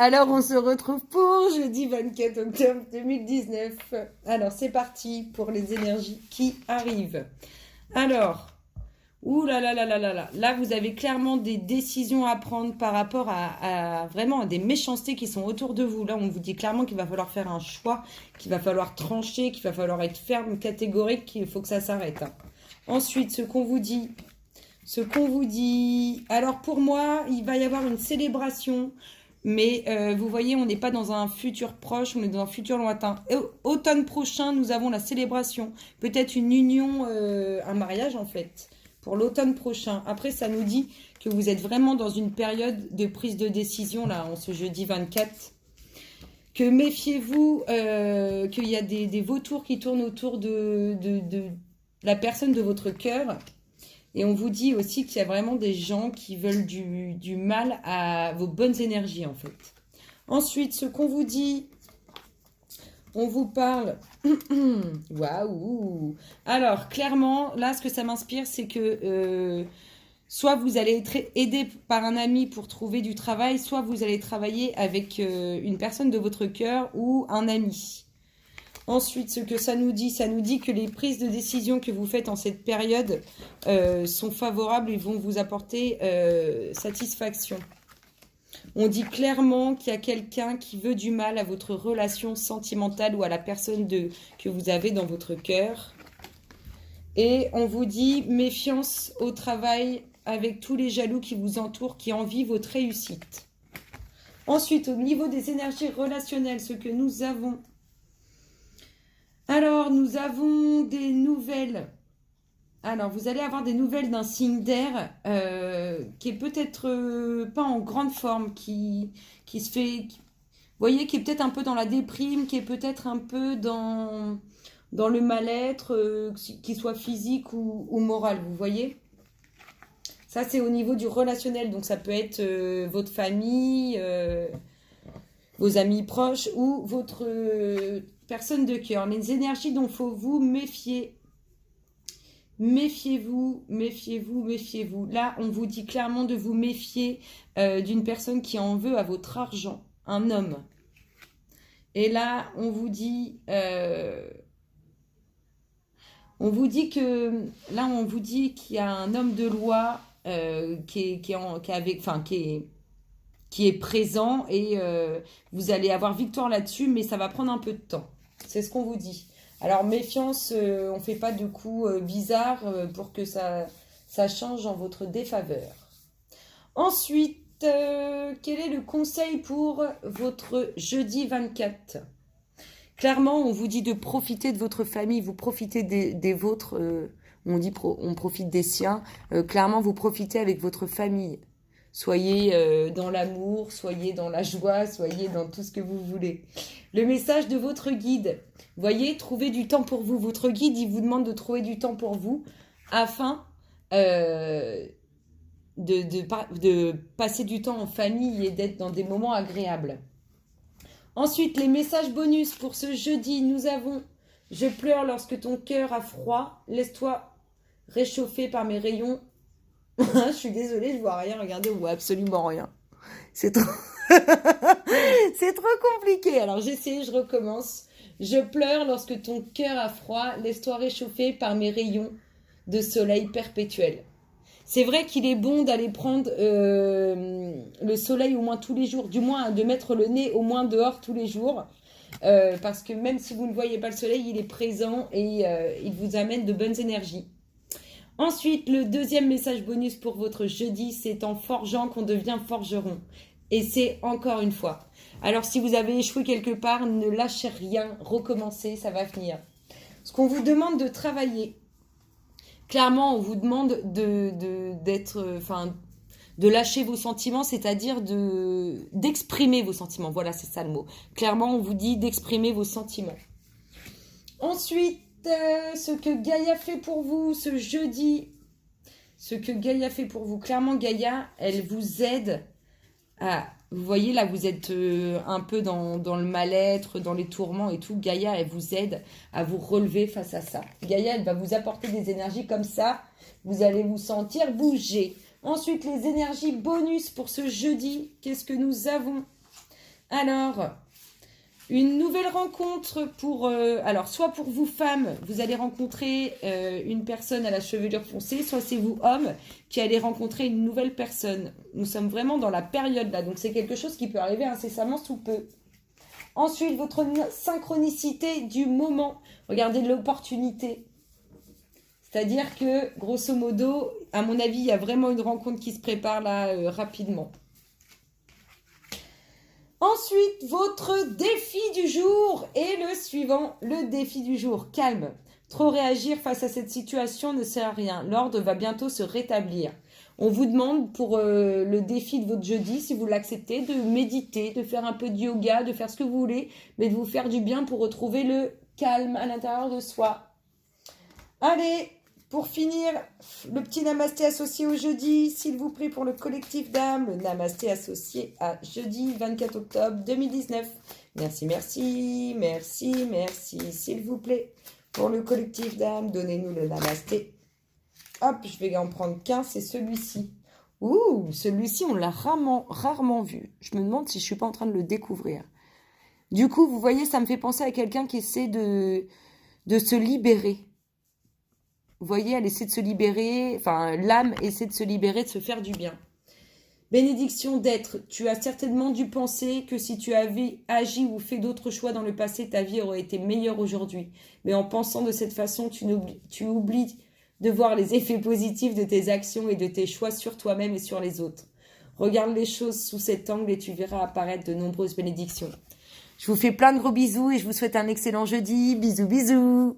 Alors, on se retrouve pour jeudi 24 octobre 2019. Alors, c'est parti pour les énergies qui arrivent. Alors, ouh là là là là là là. Là, vous avez clairement des décisions à prendre par rapport à vraiment des méchancetés qui sont autour de vous. Là, on vous dit clairement qu'il va falloir faire un choix, qu'il va falloir trancher, qu'il va falloir être ferme, catégorique, qu'il faut que ça s'arrête. Ensuite, ce qu'on vous dit. Alors, pour moi, il va y avoir une célébration. Mais vous voyez, on n'est pas dans un futur proche, on est dans un futur lointain. Automne prochain, nous avons la célébration. Peut-être une union, un mariage en fait, pour l'automne prochain. Après, ça nous dit que vous êtes vraiment dans une période de prise de décision, là, en ce jeudi 24. Que méfiez-vous, qu'il y a des vautours qui tournent autour de la personne de votre cœur. Et on vous dit aussi qu'il y a vraiment des gens qui veulent du mal à vos bonnes énergies, en fait. Ensuite, ce qu'on vous dit, on vous parle... Waouh! Alors, clairement, là, ce que ça m'inspire, c'est que soit vous allez être aidé par un ami pour trouver du travail, soit vous allez travailler avec une personne de votre cœur ou un ami. Ensuite, ce que ça nous dit que les prises de décision que vous faites en cette période sont favorables et vont vous apporter satisfaction. On dit clairement qu'il y a quelqu'un qui veut du mal à votre relation sentimentale ou à la personne que vous avez dans votre cœur. Et on vous dit méfiance au travail avec tous les jaloux qui vous entourent, qui envient votre réussite. Ensuite, au niveau des énergies relationnelles, ce que nous avons... Alors, nous avons des nouvelles. Alors, vous allez avoir des nouvelles d'un signe d'air qui est peut-être pas en grande forme, qui se fait... Vous voyez, qui est peut-être un peu dans la déprime, qui est peut-être un peu dans le mal-être, qu'il soit physique ou moral, vous voyez? Ça, c'est au niveau du relationnel. Donc, ça peut être votre famille, vos amis proches ou votre... personne de cœur, les énergies dont il faut vous méfier. Méfiez-vous, méfiez-vous, méfiez-vous. Là, on vous dit clairement de vous méfier d'une personne qui en veut à votre argent, un homme. Et là, on vous dit qu'il y a un homme de loi qui est présent et vous allez avoir victoire là-dessus, mais ça va prendre un peu de temps. C'est ce qu'on vous dit. Alors, méfiance, on ne fait pas de coups bizarres pour que ça change en votre défaveur. Ensuite, quel est le conseil pour votre jeudi 24 ? Clairement, on vous dit de profiter de votre famille, vous profitez des vôtres, on profite des siens. Clairement, vous profitez avec votre famille. Soyez dans l'amour, soyez dans la joie, soyez dans tout ce que vous voulez. Le message de votre guide, voyez, trouvez du temps pour vous. Votre guide, il vous demande de trouver du temps pour vous afin de passer du temps en famille et d'être dans des moments agréables. Ensuite, les messages bonus pour ce jeudi, nous avons « Je pleure lorsque ton cœur a froid, laisse-toi réchauffer par mes rayons. » Je suis désolée, je vois rien. Regardez, on voit absolument rien. C'est trop... C'est trop compliqué. Alors, j'essaie, je recommence. Je pleure lorsque ton cœur a froid. Laisse-toi réchauffer par mes rayons de soleil perpétuel. C'est vrai qu'il est bon d'aller prendre le soleil au moins tous les jours. Du moins, de mettre le nez au moins dehors tous les jours. Parce que même si vous ne voyez pas le soleil, il est présent et il vous amène de bonnes énergies. Ensuite, le deuxième message bonus pour votre jeudi, c'est en forgeant qu'on devient forgeron. Et c'est encore une fois. Alors, si vous avez échoué quelque part, ne lâchez rien, recommencez, ça va venir. Ce qu'on vous demande de travailler, clairement, on vous demande de lâcher vos sentiments, c'est-à-dire d'exprimer vos sentiments. Voilà, c'est ça le mot. Clairement, on vous dit d'exprimer vos sentiments. Ensuite, ce que Gaïa fait pour vous ce jeudi, clairement Gaïa, elle vous aide à, vous voyez là vous êtes un peu dans le mal-être, dans les tourments et tout, Gaïa elle vous aide à vous relever face à ça. Gaïa elle va vous apporter des énergies comme ça, vous allez vous sentir bouger. Ensuite les énergies bonus pour ce jeudi, qu'est-ce que nous avons ? Alors, une nouvelle rencontre pour... alors, soit pour vous femmes, vous allez rencontrer une personne à la chevelure foncée, soit c'est vous hommes qui allez rencontrer une nouvelle personne. Nous sommes vraiment dans la période là, donc c'est quelque chose qui peut arriver incessamment sous peu. Ensuite, votre synchronicité du moment. Regardez l'opportunité. C'est-à-dire que, grosso modo, à mon avis, il y a vraiment une rencontre qui se prépare là rapidement. Ensuite, votre défi du jour est le suivant. Le défi du jour, calme. Trop réagir face à cette situation ne sert à rien. L'ordre va bientôt se rétablir. On vous demande pour le défi de votre jeudi, si vous l'acceptez, de méditer, de faire un peu de yoga, de faire ce que vous voulez, mais de vous faire du bien pour retrouver le calme à l'intérieur de soi. Allez, pour finir, le petit namasté associé au jeudi, s'il vous plaît, pour le collectif d'âme, le namasté associé à jeudi 24 octobre 2019. Merci, merci, merci, merci, s'il vous plaît. Pour le collectif d'âme, donnez-nous le namasté. Hop, je vais en prendre qu'un, c'est celui-ci. Ouh, celui-ci, on l'a rarement vu. Je me demande si je ne suis pas en train de le découvrir. Du coup, vous voyez, ça me fait penser à quelqu'un qui essaie de se libérer. Vous voyez, elle essaie de se libérer, enfin, l'âme essaie de se libérer, de se faire du bien. Bénédiction d'être. Tu as certainement dû penser que si tu avais agi ou fait d'autres choix dans le passé, ta vie aurait été meilleure aujourd'hui. Mais en pensant de cette façon, tu oublies de voir les effets positifs de tes actions et de tes choix sur toi-même et sur les autres. Regarde les choses sous cet angle et tu verras apparaître de nombreuses bénédictions. Je vous fais plein de gros bisous et je vous souhaite un excellent jeudi. Bisous, bisous.